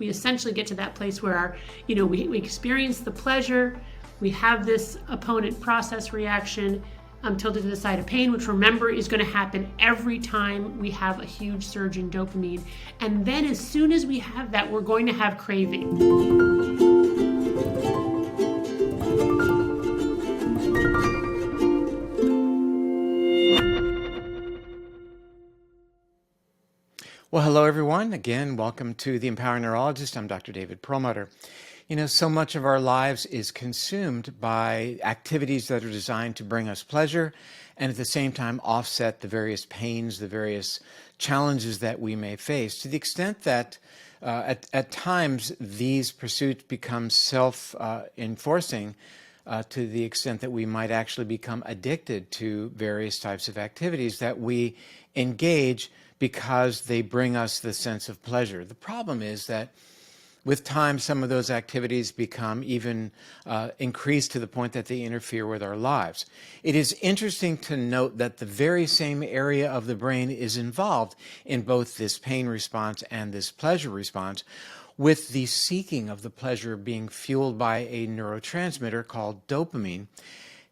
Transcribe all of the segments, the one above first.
we essentially get to that place where we experience the pleasure, we have this opponent process reaction, tilted to the side of pain, which remember is going to happen every time we have a huge surge in dopamine. And then as soon as we have that, we're going to have craving. Well, hello, everyone. Again, welcome to the Empowering Neurologist. I'm Dr. David Perlmutter. So much of our lives is consumed by activities that are designed to bring us pleasure and at the same time offset the various pains, the various challenges that we may face, to the extent that at times these pursuits become self-enforcing to the extent that we might actually become addicted to various types of activities that we engage because they bring us the sense of pleasure. The problem is that with time, some of those activities become even increased to the point that they interfere with our lives. It is interesting to note that the very same area of the brain is involved in both this pain response and this pleasure response, with the seeking of the pleasure being fueled by a neurotransmitter called dopamine.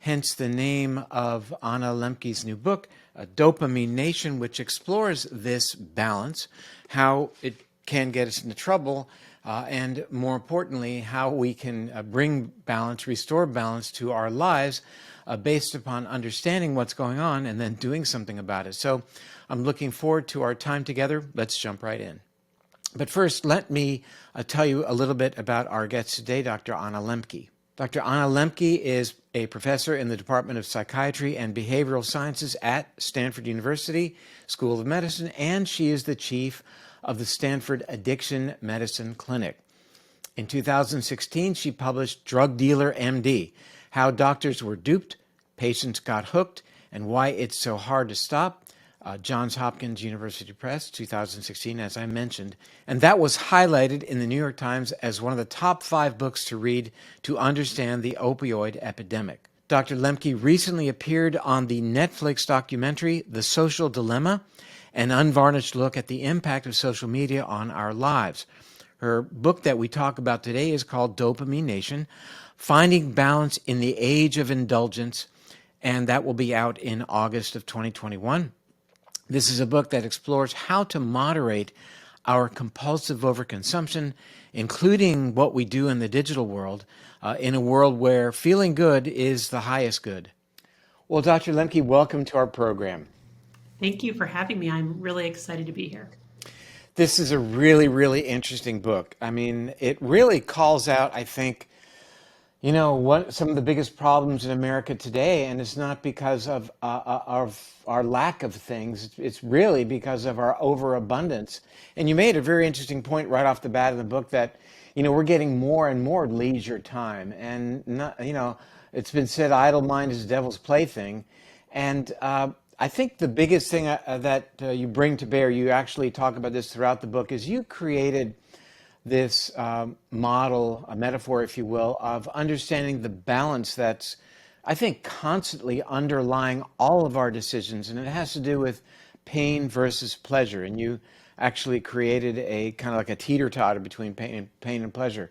Hence the name of Anna Lembke's new book, Dopamine Nation, which explores this balance, how it can get us into trouble, and more importantly, how we can bring balance, restore balance to our lives based upon understanding what's going on and then doing something about it. So I'm looking forward to our time together. Let's jump right in. But first, let me tell you a little bit about our guest today, Dr. Anna Lembke. Dr. Anna Lembke is a professor in the Department of Psychiatry and Behavioral Sciences at Stanford University School of Medicine, and she is the chief of the Stanford Addiction Medicine Clinic. In 2016, she published Drug Dealer MD, How Doctors Were Duped, Patients Got Hooked, and Why It's So Hard to Stop, Johns Hopkins University Press, 2016, as I mentioned. And that was highlighted in the New York Times as one of the top 5 books to read to understand the opioid epidemic. Dr. Lembke recently appeared on the Netflix documentary, The Social Dilemma, an unvarnished look at the impact of social media on our lives. Her book that we talk about today is called Dopamine Nation, Finding Balance in the Age of Indulgence, and that will be out in August of 2021. This is a book that explores how to moderate our compulsive overconsumption, including what we do in the digital world, in a world where feeling good is the highest good. Well, Dr. Lembke, welcome to our program. Thank you for having me. I'm really excited to be here. This is a really, really interesting book. I mean, it really calls out, I think, what some of the biggest problems in America today, and it's not because of our lack of things. It's really because of our overabundance. And you made a very interesting point right off the bat in the book that, we're getting more and more leisure time, and it's been said, idle mind is the devil's plaything. And I think the biggest thing that you bring to bear, you actually talk about this throughout the book, is you created this model, a metaphor, if you will, of understanding the balance that's, I think, constantly underlying all of our decisions. And it has to do with pain versus pleasure. And you actually created a kind of like a teeter-totter between pain and pleasure.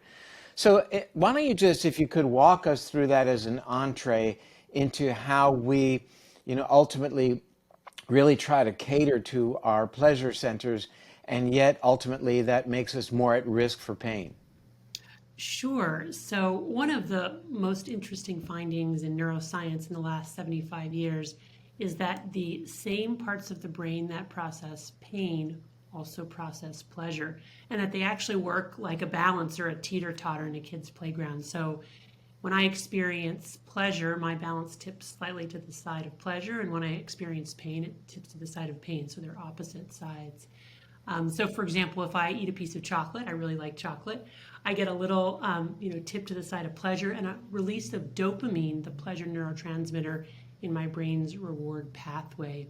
So why don't you just, if you could, walk us through that as an entree into how we ultimately really try to cater to our pleasure centers, and yet ultimately that makes us more at risk for pain. Sure. So one of the most interesting findings in neuroscience in the last 75 years is that the same parts of the brain that process pain also process pleasure, and that they actually work like a balance or a teeter-totter in a kid's playground. So when I experience pleasure, my balance tips slightly to the side of pleasure, and when I experience pain, it tips to the side of pain. So they're opposite sides. So for example, if I eat a piece of chocolate, I really like chocolate, I get a little, tip to the side of pleasure and a release of dopamine, the pleasure neurotransmitter, in my brain's reward pathway.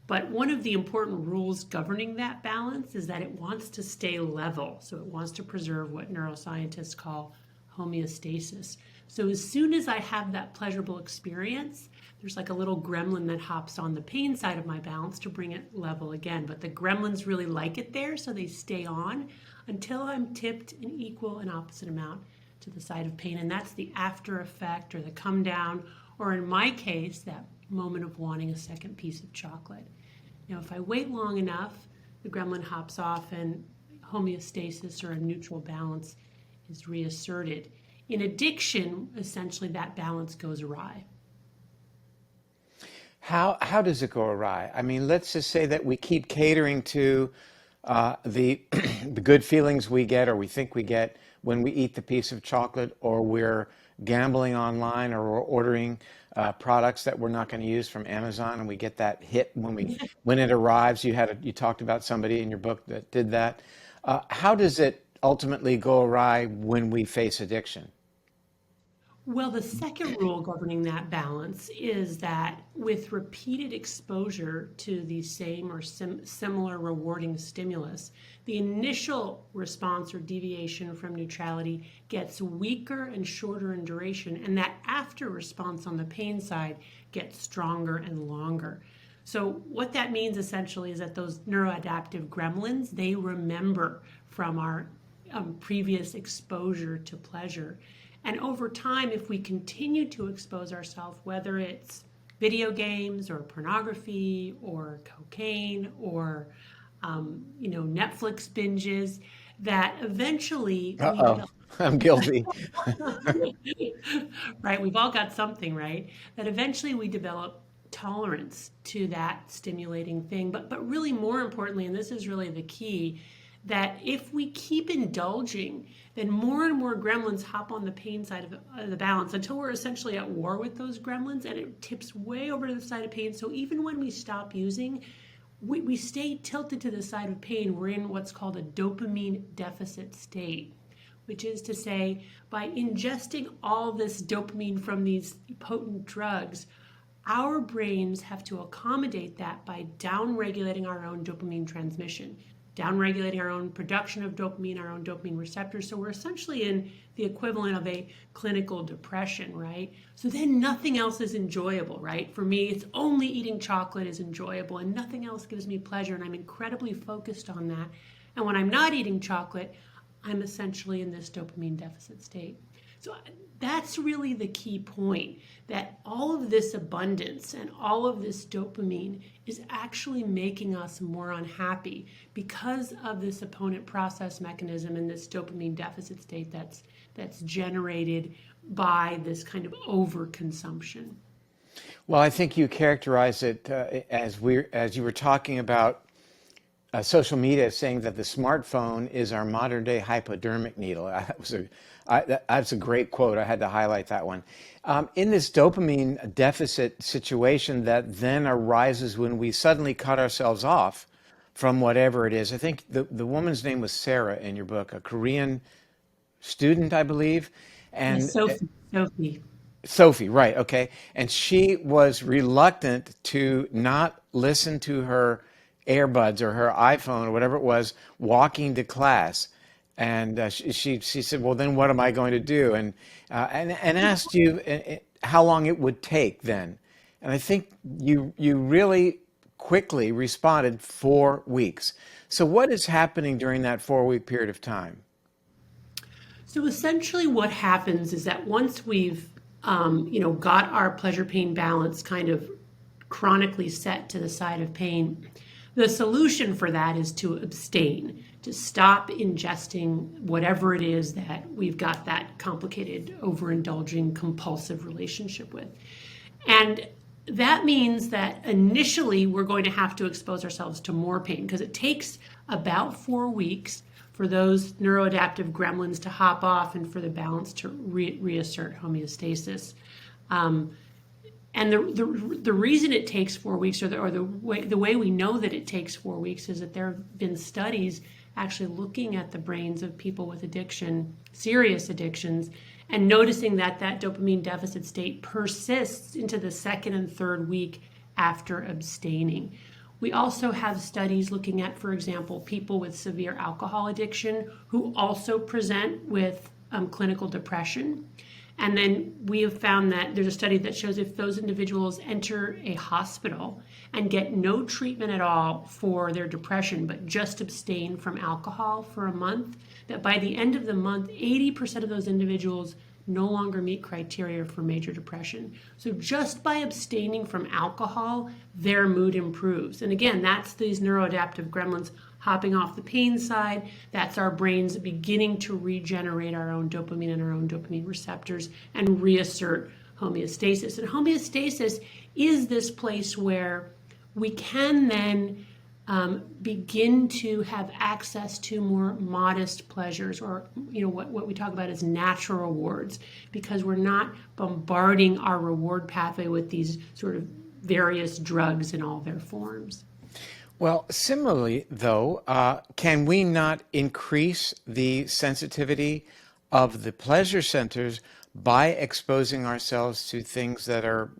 But one of the important rules governing that balance is that it wants to stay level. So it wants to preserve what neuroscientists call homeostasis. So as soon as I have that pleasurable experience, there's like a little gremlin that hops on the pain side of my balance to bring it level again. But the gremlins really like it there, so they stay on until I'm tipped an equal and opposite amount to the side of pain. And that's the after effect or the come down, or in my case, that moment of wanting a second piece of chocolate. Now, if I wait long enough, the gremlin hops off and homeostasis or a neutral balance is reasserted. In addiction, essentially that balance goes awry. How does it go awry? I mean, let's just say that we keep catering to the the good feelings we get or we think we get when we eat the piece of chocolate, or we're gambling online, or we're ordering products that we're not going to use from Amazon, and we get that hit when it arrives. You talked about somebody in your book that did that. How does it ultimately go awry when we face addiction? Well, the second rule governing that balance is that with repeated exposure to the same or similar rewarding stimulus, the initial response or deviation from neutrality gets weaker and shorter in duration, and that after response on the pain side gets stronger and longer. So what that means essentially is that those neuroadaptive gremlins, they remember from our previous exposure to pleasure. And over time, if we continue to expose ourselves, whether it's video games or pornography or cocaine or Netflix binges, that eventually we Uh-oh, I'm guilty. right? We've all got something, right? That eventually we develop tolerance to that stimulating thing. But really more importantly, and this is really the key, that if we keep indulging, then more and more gremlins hop on the pain side of the balance until we're essentially at war with those gremlins, and it tips way over to the side of pain. So even when we stop using, we stay tilted to the side of pain. We're in what's called a dopamine deficit state, which is to say, by ingesting all this dopamine from these potent drugs, our brains have to accommodate that by downregulating our own dopamine transmission, downregulating our own production of dopamine, our own dopamine receptors. So we're essentially in the equivalent of a clinical depression, right? So then nothing else is enjoyable, right? For me, it's only eating chocolate is enjoyable and nothing else gives me pleasure. And I'm incredibly focused on that. And when I'm not eating chocolate, I'm essentially in this dopamine deficit state. So that's really the key point, that all of this abundance and all of this dopamine is actually making us more unhappy because of this opponent process mechanism and this dopamine deficit state that's generated by this kind of overconsumption. Well, I think you characterized it as you were talking about social media, saying that the smartphone is our modern day hypodermic needle. That's a great quote. I had to highlight that one. In this dopamine deficit situation that then arises when we suddenly cut ourselves off from whatever it is. I think the woman's name was Sarah in your book, a Korean student, I believe. And Yes, Sophie. Sophie, right, okay. And she was reluctant to not listen to her earbuds or her iPhone or whatever it was walking to class. And she said, well, then what am I going to do? And asked you how long it would take then. And I think you really quickly responded 4 weeks. So what is happening during that 4 week period of time? So essentially what happens is that once we've got our pleasure pain balance kind of chronically set to the side of pain, the solution for that is to abstain, to stop ingesting whatever it is that we've got that complicated, overindulging, compulsive relationship with. And that means that initially we're going to have to expose ourselves to more pain because it takes about 4 weeks for those neuroadaptive gremlins to hop off and for the balance to reassert homeostasis. And the reason it takes 4 weeks, or the way we know that it takes 4 weeks, is that there have been studies actually looking at the brains of people with addiction, serious addictions, and noticing that that dopamine deficit state persists into the second and third week after abstaining. We also have studies looking at, for example, people with severe alcohol addiction who also present with clinical depression. And then we have found that there's a study that shows if those individuals enter a hospital and get no treatment at all for their depression, but just abstain from alcohol for a month, that by the end of the month, 80% of those individuals no longer meet criteria for major depression. So just by abstaining from alcohol, their mood improves. And again, that's these neuroadaptive gremlins hopping off the pain side. That's our brains beginning to regenerate our own dopamine and our own dopamine receptors and reassert homeostasis. And homeostasis is this place where we can then begin to have access to more modest pleasures, or what we talk about as natural rewards, because we're not bombarding our reward pathway with these sort of various drugs in all their forms. Well, similarly, though, can we not increase the sensitivity of the pleasure centers by exposing ourselves to things that are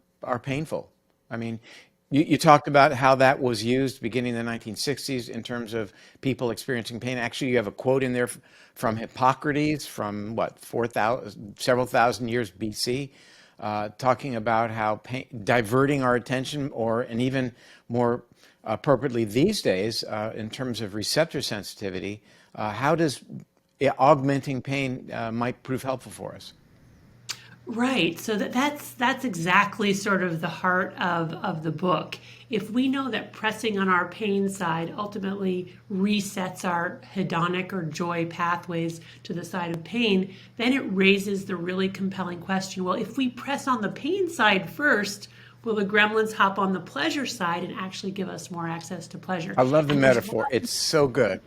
painful? I mean, you talked about how that was used beginning in the 1960s in terms of people experiencing pain. Actually, you have a quote in there from Hippocrates from several thousand years BC, talking about how diverting our attention, and even more appropriately these days, in terms of receptor sensitivity, how does augmenting pain might prove helpful for us? Right. So that's exactly sort of the heart of the book. If we know that pressing on our pain side ultimately resets our hedonic or joy pathways to the side of pain, then it raises the really compelling question, well, if we press on the pain side first, will the gremlins hop on the pleasure side and actually give us more access to pleasure? I love the metaphor. It's so good.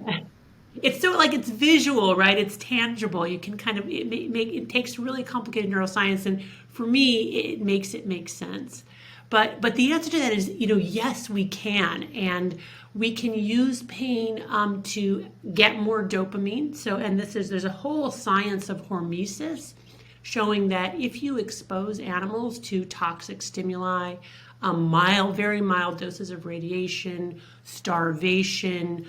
It's so it's visual, right? It's tangible. You can kind of it takes really complicated neuroscience, and for me, it makes it make sense. But the answer to that is, yes, we can, and we can use pain to get more dopamine. So, and there's a whole science of hormesis showing that if you expose animals to toxic stimuli, very mild doses of radiation, starvation,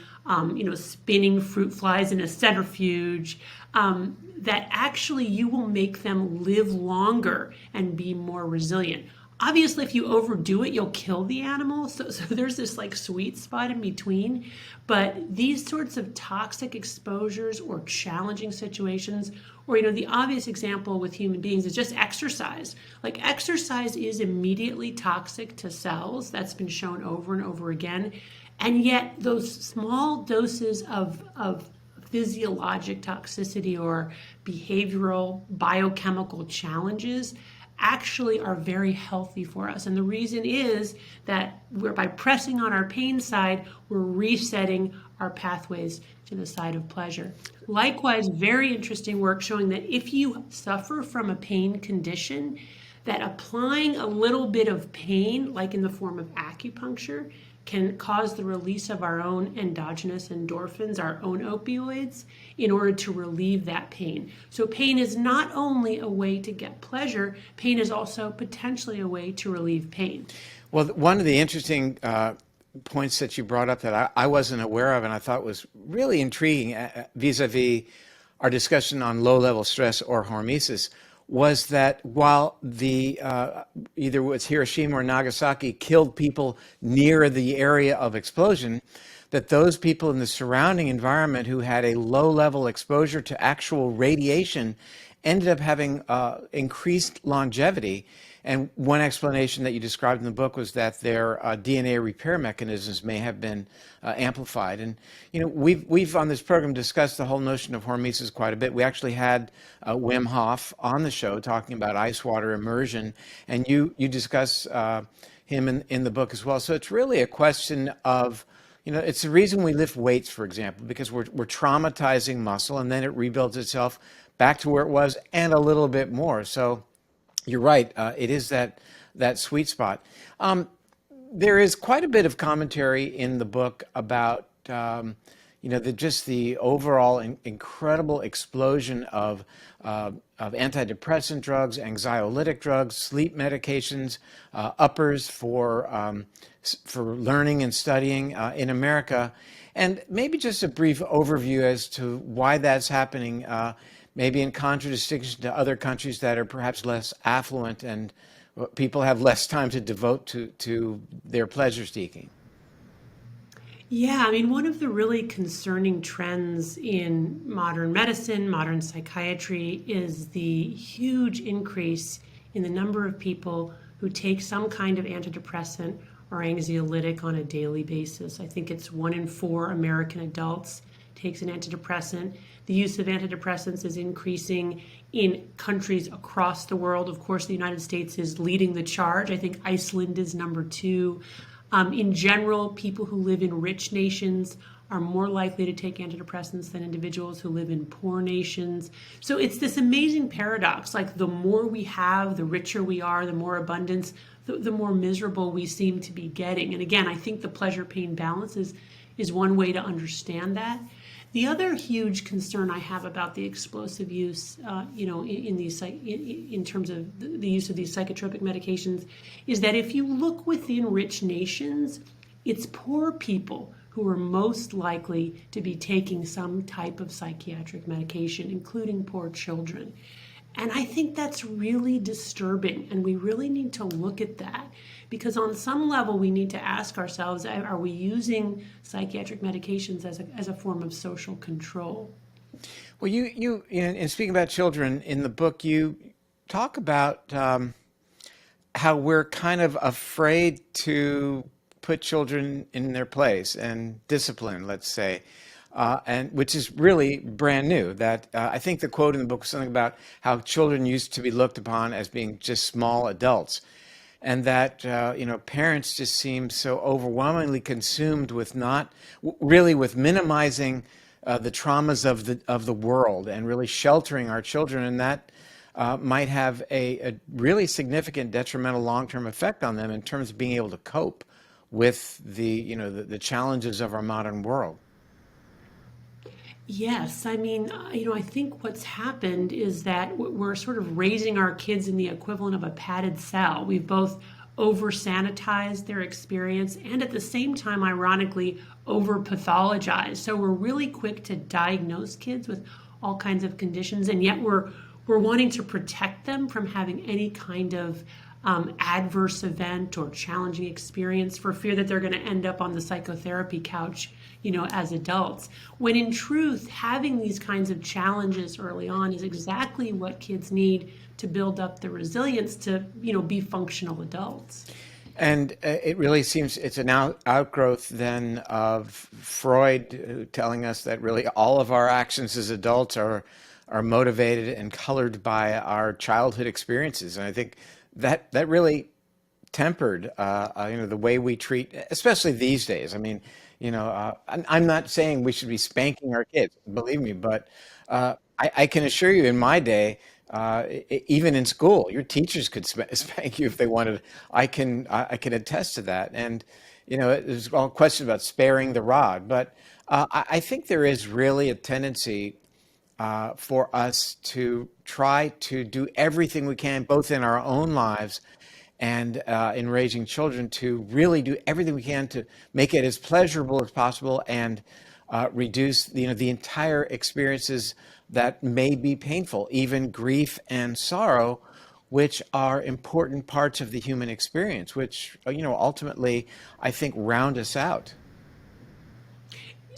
spinning fruit flies in a centrifuge, that actually you will make them live longer and be more resilient. Obviously, if you overdo it, you'll kill the animal. So there's this sweet spot in between. But these sorts of toxic exposures or challenging situations, or the obvious example with human beings is just exercise. Exercise is immediately toxic to cells. That's been shown over and over again. And yet those small doses of physiologic toxicity or behavioral biochemical challenges actually are very healthy for us. And the reason is that by pressing on our pain side, we're resetting our pathways to the side of pleasure. Likewise, very interesting work showing that if you suffer from a pain condition, that applying a little bit of pain, like in the form of acupuncture, can cause the release of our own endogenous endorphins, our own opioids, in order to relieve that pain. So pain is not only a way to get pleasure, pain is also potentially a way to relieve pain. Well, one of the interesting points that you brought up that I wasn't aware of and I thought was really intriguing vis-a-vis our discussion on low-level stress or hormesis was that while the either it was Hiroshima or Nagasaki killed people near the area of explosion, that those people in the surrounding environment who had a low-level exposure to actual radiation ended up having increased longevity. And one explanation that you described in the book was that their DNA repair mechanisms may have been amplified. And we've on this program discussed the whole notion of hormesis quite a bit. We actually had Wim Hof on the show talking about ice water immersion, and you discuss him in the book as well. So it's really a question of it's the reason we lift weights, for example, because we're traumatizing muscle, and then it rebuilds itself back to where it was and a little bit more. So you're right. It is that sweet spot. There is quite a bit of commentary in the book about just the overall incredible explosion of antidepressant drugs, anxiolytic drugs, sleep medications, uppers for learning and studying in America. And maybe just a brief overview as to why that's happening, maybe in contradistinction to other countries that are perhaps less affluent and people have less time to devote to their pleasure seeking. Yeah, I mean, one of the really concerning trends in modern medicine, modern psychiatry, is the huge increase in the number of people who take some kind of antidepressant or anxiolytic on a daily basis. I think it's 1 in 4 American adults takes an antidepressant. The use of antidepressants is increasing in countries across the world. Of course, the United States is leading the charge. I think Iceland is number 2. In general, people who live in rich nations are more likely to take antidepressants than individuals who live in poor nations. So it's this amazing paradox. Like the more we have, the richer we are, the more abundance, the more miserable we seem to be getting. And again, I think the pleasure-pain balance is one way to understand that. The other huge concern I have about the explosive use, in terms of the use of these psychotropic medications, is that if you look within rich nations, it's poor people who are most likely to be taking some type of psychiatric medication, including poor children. And I think that's really disturbing, and we really need to look at that because on some level we need to ask ourselves, are we using psychiatric medications as a form of social control? Well, you in speaking about children in the book, you talk about how we're kind of afraid to put children in their place and discipline, let's say. And which is really brand new. That I think the quote in the book was something about how children used to be looked upon as being just small adults, and that parents just seem so overwhelmingly consumed with not really with minimizing the traumas of the world and really sheltering our children, and that might have a really significant detrimental long-term effect on them in terms of being able to cope with the challenges of our modern world. Yes, I mean, I think what's happened is that we're sort of raising our kids in the equivalent of a padded cell. We've both over sanitized their experience and at the same time, ironically, over pathologized. So we're really quick to diagnose kids with all kinds of conditions, and yet we're wanting to protect them from having any kind of adverse event or challenging experience for fear that they're going to end up on the psychotherapy couch, as adults. When in truth, having these kinds of challenges early on is exactly what kids need to build up the resilience to, be functional adults. And it really seems it's an outgrowth then of Freud telling us that really all of our actions as adults are motivated and colored by our childhood experiences. And I think that really tempered, the way we treat, especially these days. I mean, I'm not saying we should be spanking our kids, believe me, but I can assure you in my day, even in school, your teachers could spank you if they wanted. I can attest to that. And, there's all questions about sparing the rod, but I think there is really a tendency for us to try to do everything we can, both in our own lives and in raising children, to really do everything we can to make it as pleasurable as possible and reduce the entire experiences that may be painful, even grief and sorrow, which are important parts of the human experience, which ultimately I think round us out.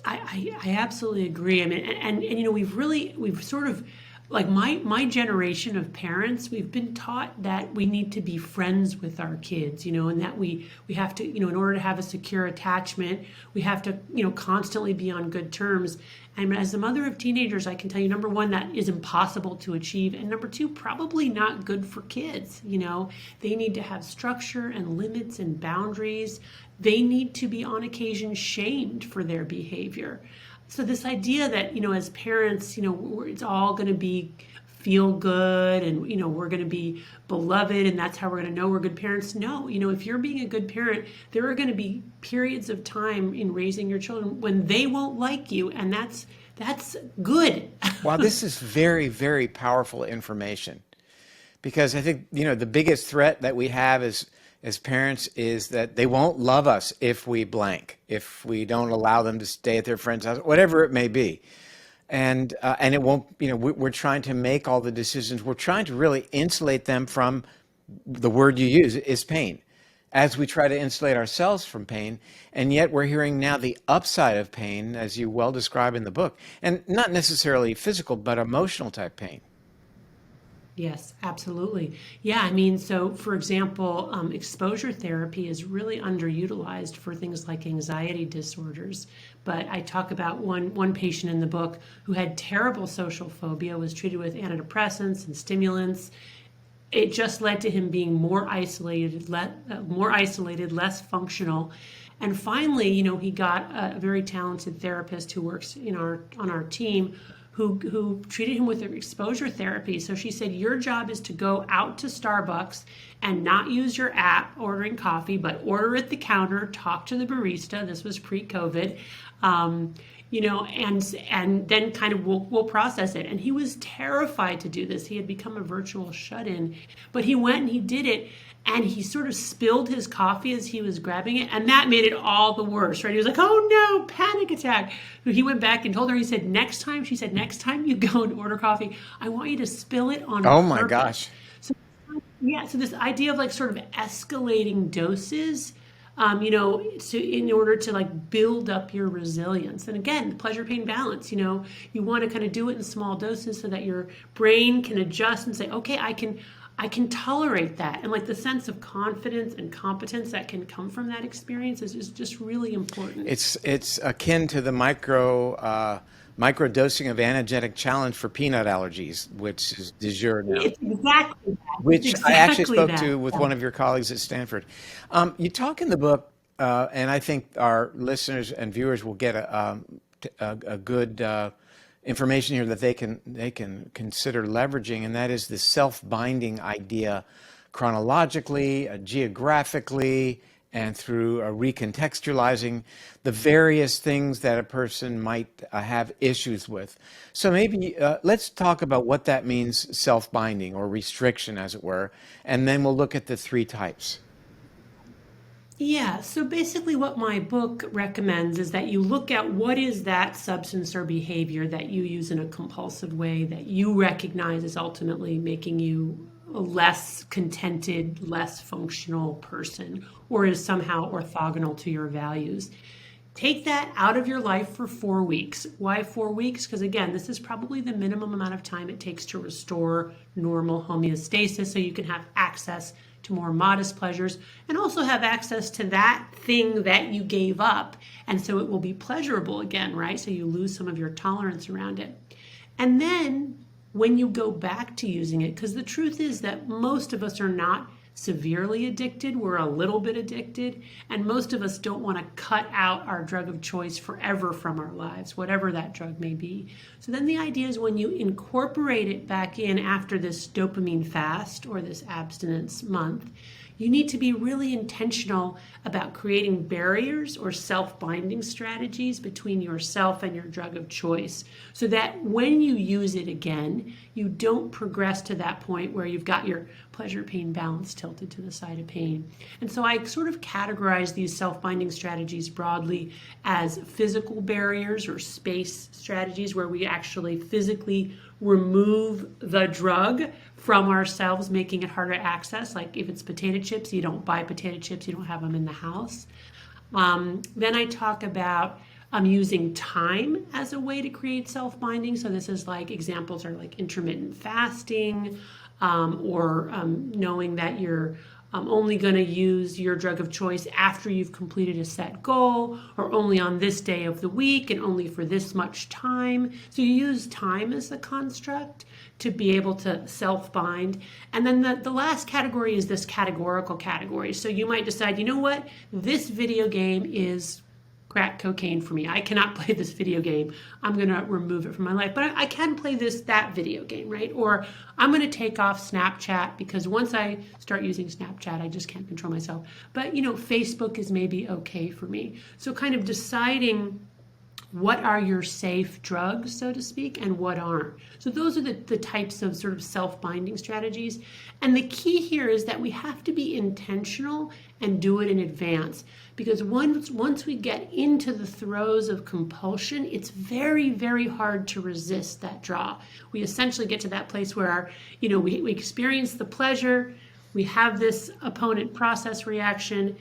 I absolutely agree. I mean, and we've sort of, like my generation of parents, we've been taught that we need to be friends with our kids, and that we have to, in order to have a secure attachment, we have to, constantly be on good terms. And as the mother of teenagers, I can tell you, number one, that is impossible to achieve. And number two, probably not good for kids. They need to have structure and limits and boundaries. They need to be on occasion shamed for their behavior. So this idea that, as parents, it's all going to be feel good and, we're going to be beloved and that's how we're going to know we're good parents. No, if you're being a good parent, there are going to be periods of time in raising your children when they won't like you. And that's good. Well, this is very, very powerful information because I think, the biggest threat that we have is as parents is that they won't love us if we blank, if we don't allow them to stay at their friend's house, whatever it may be. And it won't, we're trying to make all the decisions. We're trying to really insulate them from the word you use is pain, as we try to insulate ourselves from pain. And yet we're hearing now the upside of pain, as you well describe in the book, and not necessarily physical, but emotional type pain. Yes, absolutely. Yeah, I mean, so for example, exposure therapy is really underutilized for things like anxiety disorders. But I talk about one patient in the book who had terrible social phobia, was treated with antidepressants and stimulants. It just led to him being more isolated, less functional. And finally, he got a very talented therapist who works on our team who treated him with exposure therapy. So she said, your job is to go out to Starbucks and not use your app ordering coffee, but order at the counter, talk to the barista. This was pre-COVID. And then kind of we'll process it. And he was terrified to do this. He had become a virtual shut-in, but he went and he did it. And he sort of spilled his coffee as he was grabbing it. And that made it all the worse, right? He was like, oh no, panic attack. So he went back and told her, she said, next time you go and order coffee, I want you to spill it on Oh purpose. my gosh. So, so this idea of like sort of escalating doses, in order to like build up your resilience. And again, the pleasure pain balance, you want to kind of do it in small doses so that your brain can adjust and say, okay, I can tolerate that. And like the sense of confidence and competence that can come from that experience is just really important. It's akin to the micro dosing of anagenic challenge for peanut allergies, which is du jour now. It's exactly that. Which I actually spoke to with one of your colleagues at Stanford. You talk in the book, and I think our listeners and viewers will get a good information here that they can consider leveraging, and that is the self-binding idea, chronologically, geographically, and through recontextualizing the various things that a person might have issues with. So maybe let's talk about what that means, self-binding or restriction, as it were, and then we'll look at the three types. Yeah, so basically what my book recommends is that you look at what is that substance or behavior that you use in a compulsive way that you recognize is ultimately making you a less contented, less functional person, or is somehow orthogonal to your values. Take that out of your life for 4 weeks. Why 4 weeks? Because again, this is probably the minimum amount of time it takes to restore normal homeostasis so you can have access to more modest pleasures and also have access to that thing that you gave up. And so it will be pleasurable again, right? So you lose some of your tolerance around it. And then when you go back to using it, because the truth is that most of us are not severely addicted, we're a little bit addicted, and most of us don't want to cut out our drug of choice forever from our lives, whatever that drug may be. So then the idea is when you incorporate it back in after this dopamine fast or this abstinence month, you need to be really intentional about creating barriers or self-binding strategies between yourself and your drug of choice so that when you use it again, you don't progress to that point where you've got your pleasure-pain balance tilted to the side of pain. And so I sort of categorize these self-binding strategies broadly as physical barriers or space strategies where we actually physically remove the drug from ourselves, making it harder to access. Like if it's potato chips, you don't buy potato chips, you don't have them in the house. Then I talk about using time as a way to create self-binding. So this is like examples are like intermittent fasting, or knowing that you're only going to use your drug of choice after you've completed a set goal, or only on this day of the week and only for this much time. So you use time as a construct to be able to self-bind. And then the last category is this categorical category. So you might decide, you know what, this video game is crack cocaine for me. I cannot play this video game. I'm going to remove it from my life. But I can play that video game, right? Or I'm going to take off Snapchat because once I start using Snapchat, I just can't control myself. But, Facebook is maybe okay for me. So kind of deciding what are your safe drugs, so to speak, and what aren't. So those are the types of sort of self-binding strategies. And the key here is that we have to be intentional and do it in advance. Because once we get into the throes of compulsion, it's very, very hard to resist that draw. We essentially get to that place where we experience the pleasure, we have this opponent process reaction,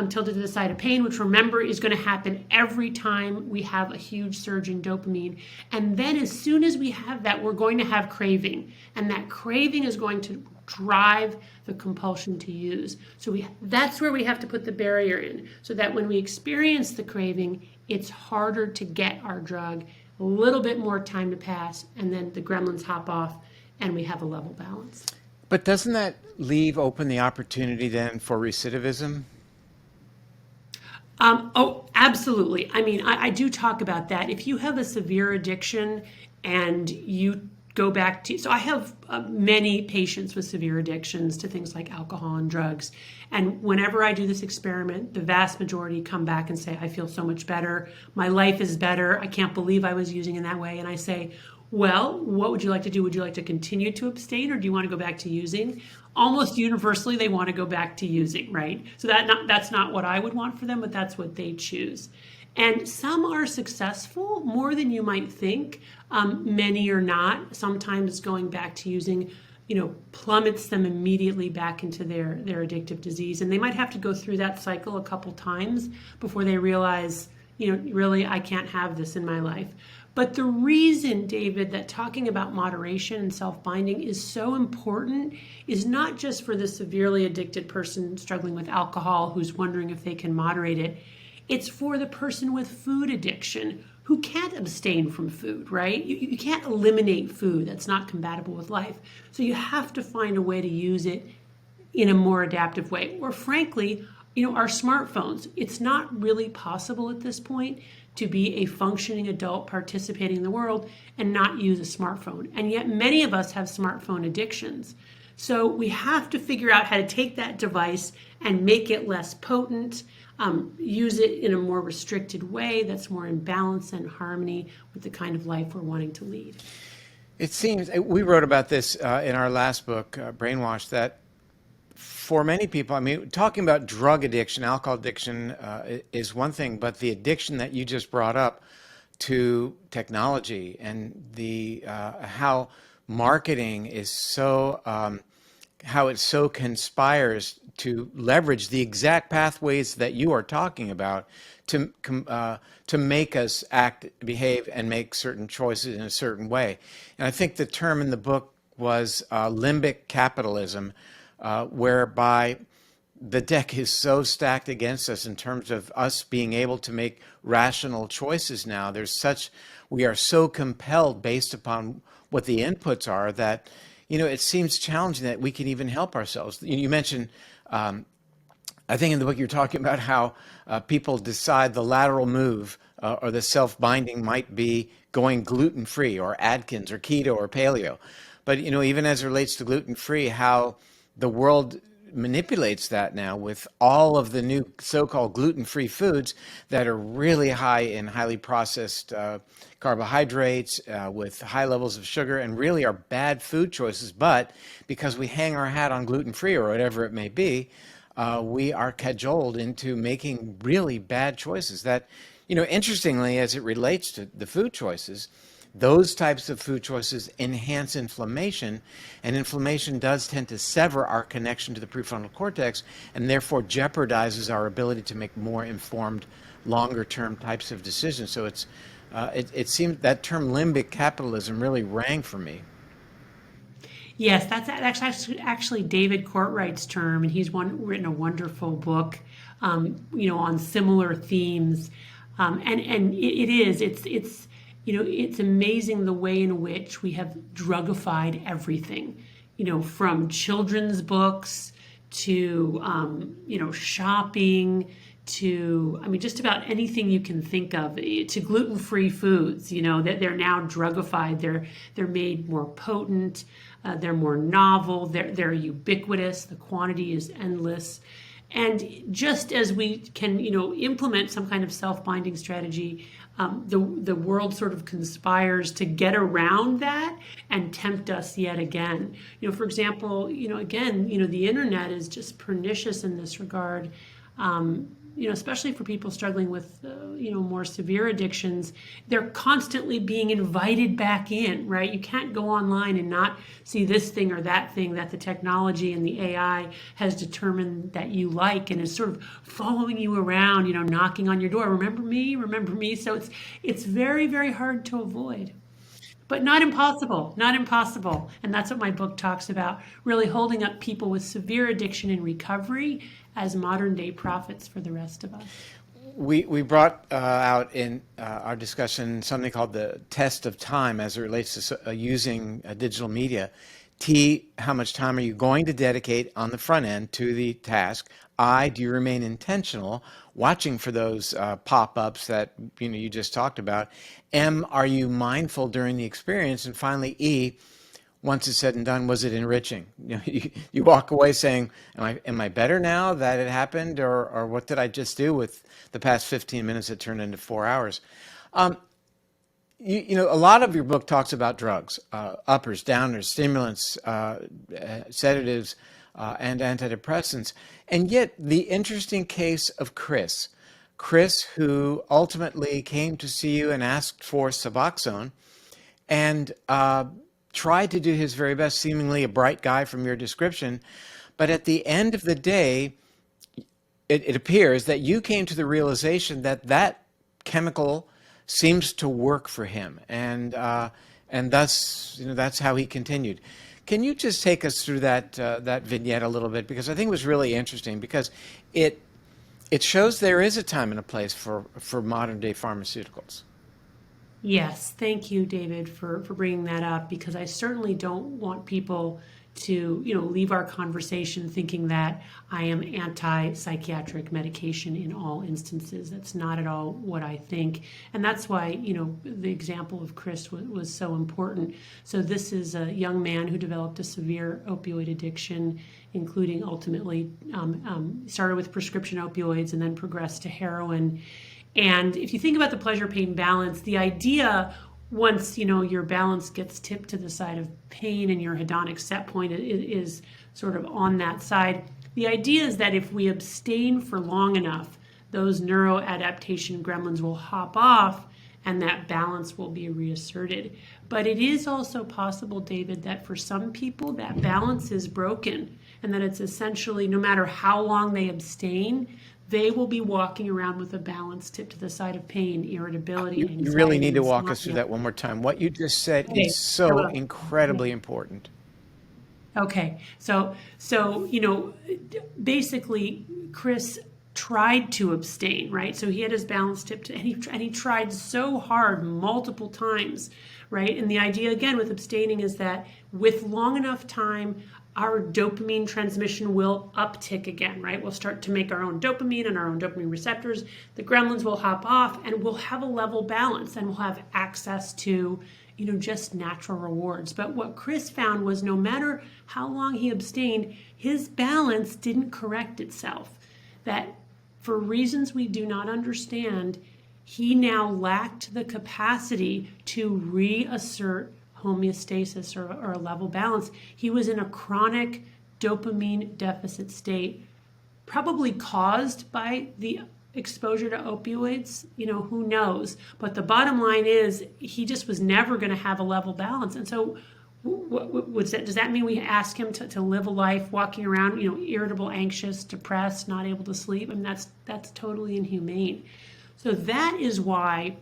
tilted to the side of pain, which remember is going to happen every time we have a huge surge in dopamine. And then as soon as we have that, we're going to have craving. And that craving is going to drive the compulsion to use. So that's where we have to put the barrier in, so that when we experience the craving, it's harder to get our drug, a little bit more time to pass, and then the gremlins hop off and we have a level balance. But doesn't that leave open the opportunity then for recidivism? Oh, absolutely. I mean, I do talk about that. If you have a severe addiction and you go back to, so I have many patients with severe addictions to things like alcohol and drugs. And whenever I do this experiment, the vast majority come back and say, I feel so much better. My life is better. I can't believe I was using in that way. And I say, well, what would you like to do? Would you like to continue to abstain, or do you want to go back to using? Almost universally, they want to go back to using, right? So that's not what I would want for them, but that's what they choose. And some are successful, more than you might think. Many are not. Sometimes going back to using, plummets them immediately back into their addictive disease. And they might have to go through that cycle a couple times before they realize, really, I can't have this in my life. But the reason, David, that talking about moderation and self-binding is so important is not just for the severely addicted person struggling with alcohol who's wondering if they can moderate it. It's for the person with food addiction who can't abstain from food, right? You can't eliminate food. That's not compatible with life. So you have to find a way to use it in a more adaptive way. Or frankly, our smartphones, it's not really possible at this point to be a functioning adult participating in the world and not use a smartphone. And yet many of us have smartphone addictions. So we have to figure out how to take that device and make it less potent, use it in a more restricted way that's more in balance and harmony with the kind of life we're wanting to lead. It seems, we wrote about this in our last book, Brainwash, that for many people, talking about drug addiction, alcohol addiction is one thing, but the addiction that you just brought up to technology and the how marketing is so, how it so conspires to leverage the exact pathways that you are talking about to make us act, behave, and make certain choices in a certain way. And I think the term in the book was limbic capitalism, whereby the deck is so stacked against us in terms of us being able to make rational choices now. We are so compelled based upon what the inputs are that, it seems challenging that we can even help ourselves. You mentioned, I think in the book you're talking about how people decide the lateral move or the self-binding might be going gluten-free or Atkins or keto or paleo. But, even as it relates to gluten-free, how the world manipulates that now with all of the new so-called gluten-free foods that are really high in highly processed carbohydrates with high levels of sugar and really are bad food choices. But because we hang our hat on gluten-free or whatever it may be, we are cajoled into making really bad choices that, interestingly, as it relates to the food choices, those types of food choices enhance inflammation, and inflammation does tend to sever our connection to the prefrontal cortex and therefore jeopardizes our ability to make more informed, longer-term types of decisions. So it seems that term limbic capitalism really rang for me. Yes, that's actually David Courtwright's term, and he's written a wonderful book, on similar themes. It's amazing the way in which we have drugified everything, from children's books to, shopping to, just about anything you can think of, to gluten-free foods, that they're now drugified. They're made more potent. They're more novel. They're ubiquitous. The quantity is endless. And just as we can, implement some kind of self-binding strategy the world sort of conspires to get around that and tempt us yet again. For example, again, the internet is just pernicious in this regard. Especially for people struggling with, more severe addictions, they're constantly being invited back in, right? You can't go online and not see this thing or that thing that the technology and the AI has determined that you like, and is sort of following you around, knocking on your door. Remember me? Remember me? So it's very, very hard to avoid. But not impossible, not impossible. And that's what my book talks about, really holding up people with severe addiction in recovery as modern day prophets for the rest of us. We brought out in our discussion something called the test of time as it relates to using digital media. T, how much time are you going to dedicate on the front end to the task? I, do you remain intentional, watching for those pop-ups that you just talked about? M, are you mindful during the experience? And finally, E, once it's said and done, was it enriching? You walk away saying, am I better now that it happened, or what did I just do with the past 15 minutes that turned into 4 hours? A lot of your book talks about drugs, uppers, downers, stimulants, sedatives, and antidepressants. And yet the interesting case of Chris, who ultimately came to see you and asked for Suboxone, and tried to do his very best, seemingly a bright guy from your description. But at the end of the day, it appears that you came to the realization that that chemical seems to work for him. And thus, that's how he continued. Can you just take us through that vignette a little bit? Because I think it was really interesting, because it shows there is a time and a place for modern day pharmaceuticals. Yes, thank you, David, for bringing that up, because I certainly don't want people to, leave our conversation thinking that I am anti-psychiatric medication in all instances. That's not at all what I think. And that's why, the example of Chris was so important. So this is a young man who developed a severe opioid addiction, including ultimately started with prescription opioids and then progressed to heroin. And if you think about the pleasure-pain balance, the idea, once your balance gets tipped to the side of pain and your hedonic set point is sort of on that side, the idea is that if we abstain for long enough, those neuroadaptation gremlins will hop off and that balance will be reasserted. But it is also possible, David, that for some people that balance is broken, and that it's essentially, no matter how long they abstain, they will be walking around with a balance tipped to the side of pain, irritability, anxiety. You really need to walk us through that one more time. What you just said is so incredibly important. Okay, so basically, Chris tried to abstain, right? So he had his balance tipped, and he tried so hard multiple times, right? And the idea, again, with abstaining is that with long enough time, our dopamine transmission will uptick again, right? We'll start to make our own dopamine and our own dopamine receptors. The gremlins will hop off, and we'll have a level balance, and we'll have access to, just natural rewards. But what Chris found was no matter how long he abstained, his balance didn't correct itself. That for reasons we do not understand, he now lacked the capacity to reassert homeostasis or a level balance. He was in a chronic dopamine deficit state, probably caused by the exposure to opioids, who knows? But the bottom line is he just was never going to have a level balance. And so does that mean we ask him to live a life walking around, irritable, anxious, depressed, not able to sleep? I mean, that's totally inhumane. So that is why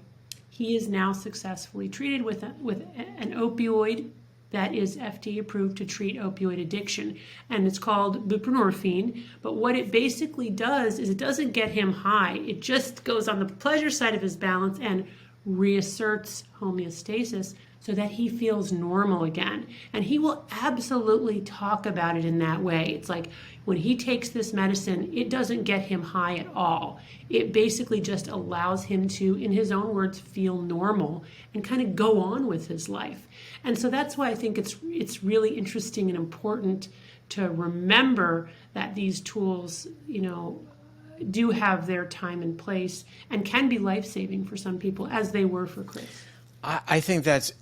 he is now successfully treated with an opioid that is FDA approved to treat opioid addiction. And it's called buprenorphine. But what it basically does is it doesn't get him high. It just goes on the pleasure side of his balance and reasserts homeostasis so that he feels normal again. And he will absolutely talk about it in that way. It's like when he takes this medicine, it doesn't get him high at all. It basically just allows him to, in his own words, feel normal and kind of go on with his life. And so that's why I think it's really interesting and important to remember that these tools, do have their time and place and can be life-saving for some people, as they were for Chris. I think that's,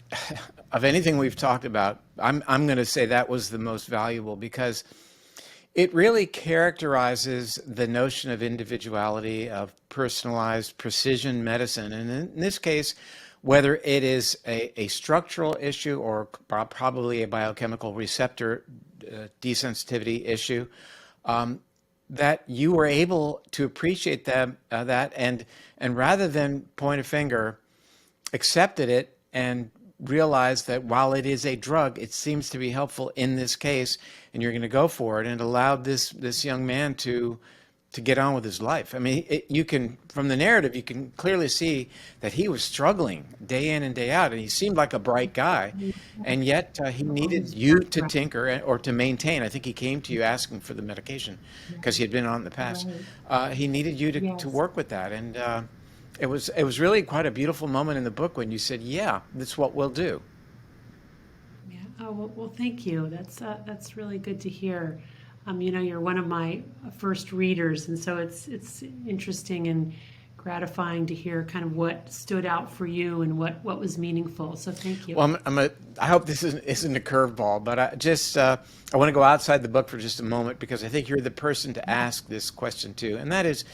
of anything we've talked about, I'm going to say that was the most valuable, because it really characterizes the notion of individuality, of personalized precision medicine. And in this case, whether it is a structural issue or probably a biochemical receptor desensitivity issue, that you were able to appreciate that and rather than point a finger, accepted it and realized that while it is a drug, it seems to be helpful in this case, and you're going to go for it, and allowed this young man to get on with his life. I mean, you can, from the narrative, you can clearly see that he was struggling day in and day out, and he seemed like a bright guy, and yet he needed you to tinker or to maintain. I think he came to you asking for the medication because he had been on in the past. He needed you to work with that, and it was really quite a beautiful moment in the book when you said, "Yeah, that's what we'll do." Yeah. Oh, well, thank you. That's really good to hear. You're one of my first readers, and so it's interesting and gratifying to hear kind of what stood out for you and what was meaningful. So thank you. Well, I hope this isn't a curveball, but I want to go outside the book for just a moment, because I think you're the person to ask this question to, and that is,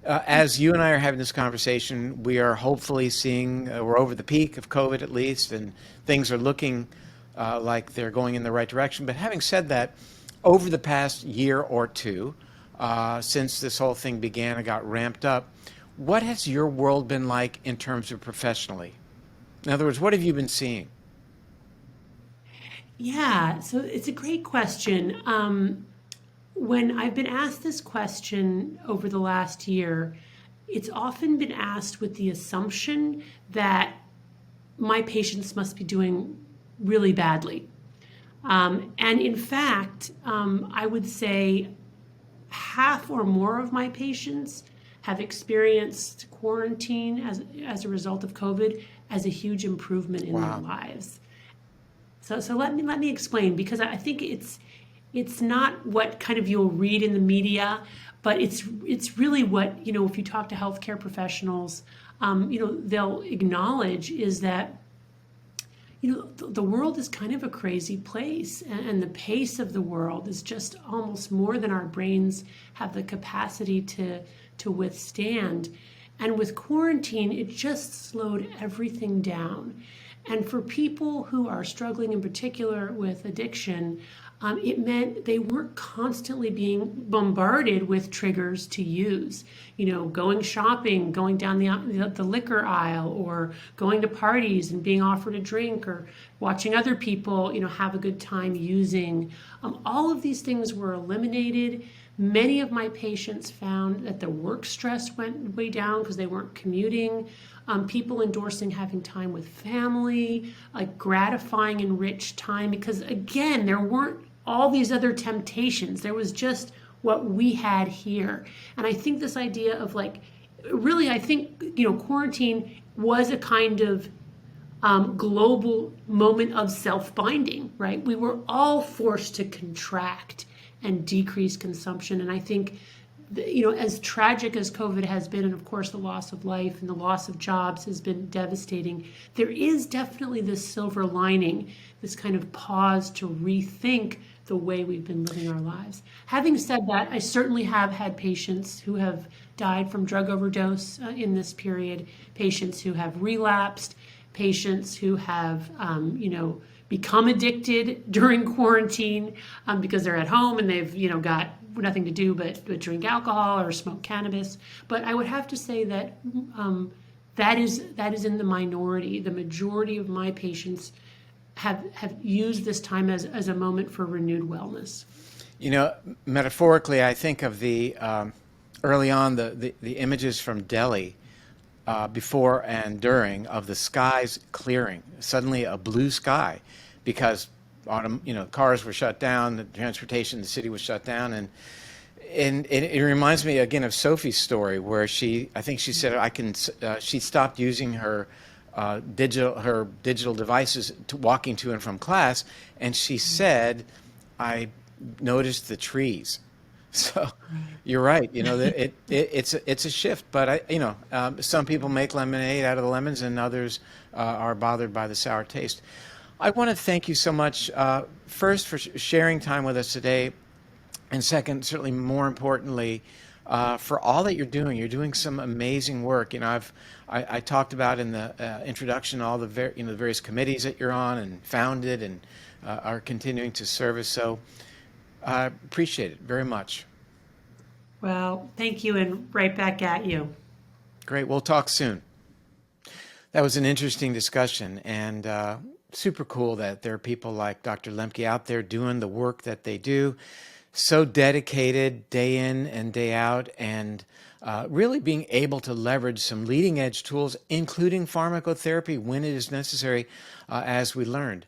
as you and I are having this conversation, we are hopefully seeing we're over the peak of COVID at least, and things are looking like they're going in the right direction. But having said that, over the past year or two, since this whole thing began and got ramped up, what has your world been like in terms of professionally? In other words, what have you been seeing? Yeah, so it's a great question. When I've been asked this question over the last year, it's often been asked with the assumption that my patients must be doing really badly. And in fact, I would say half or more of my patients have experienced quarantine as a result of COVID as a huge improvement in their lives. So let me explain, because I think it's not what kind of you'll read in the media, but it's really what, if you talk to healthcare professionals, they'll acknowledge is that the world is kind of a crazy place, and the pace of the world is just almost more than our brains have the capacity to withstand. And with quarantine, it just slowed everything down. And for people who are struggling in particular with addiction, it meant they weren't constantly being bombarded with triggers to use. Going shopping, going down the liquor aisle, or going to parties and being offered a drink, or watching other people, have a good time using. All of these things were eliminated. Many of my patients found that the work stress went way down because they weren't commuting. People endorsing having time with family, like gratifying, enriched time, because again, there weren't all these other temptations. There was just what we had here. And I think this idea of I think, quarantine was a kind of global moment of self-binding, right? We were all forced to contract and decrease consumption. And I think, as tragic as COVID has been, and of course the loss of life and the loss of jobs has been devastating, there is definitely this silver lining, this kind of pause to rethink the way we've been living our lives. Having said that, I certainly have had patients who have died from drug overdose in this period, patients who have relapsed, patients who have, become addicted during quarantine because they're at home and they've, got nothing to do but drink alcohol or smoke cannabis. But I would have to say that that is in the minority. The majority of my patients have used this time as a moment for renewed wellness. Metaphorically, I think of the early on the images from Delhi before and during of the skies clearing, suddenly a blue sky, because cars were shut down, the transportation in the city was shut down, and it reminds me again of Sophie's story, where I think she said she stopped using her digital devices walking to and from class, and she said, I noticed the trees. So you're right. It's a shift, but some people make lemonade out of the lemons, and others are bothered by the sour taste. I want to thank you so much, first for sharing time with us today, and second, certainly more importantly, for all that you're doing. You're doing some amazing work. I talked about in the introduction all the the various committees that you're on and founded and are continuing to service. So I appreciate it very much. Well, thank you, and right back at you. Great. We'll talk soon. That was an interesting discussion, and super cool that there are people like Dr. Lembke out there doing the work that they do, so dedicated day in and day out, and really being able to leverage some leading edge tools, including pharmacotherapy when it is necessary, as we learned.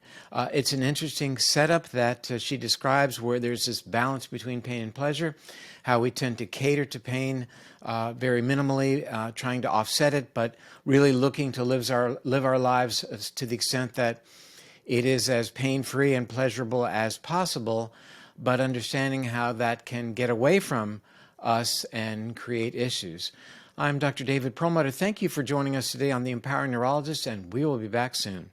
It's an interesting setup that she describes, where there's this balance between pain and pleasure, how we tend to cater to pain very minimally, trying to offset it, but really looking to live our lives to the extent that it is as pain-free and pleasurable as possible, but understanding how that can get away from us and create issues. I'm Dr. David Perlmutter. Thank you for joining us today on The Empowering Neurologist, and we will be back soon.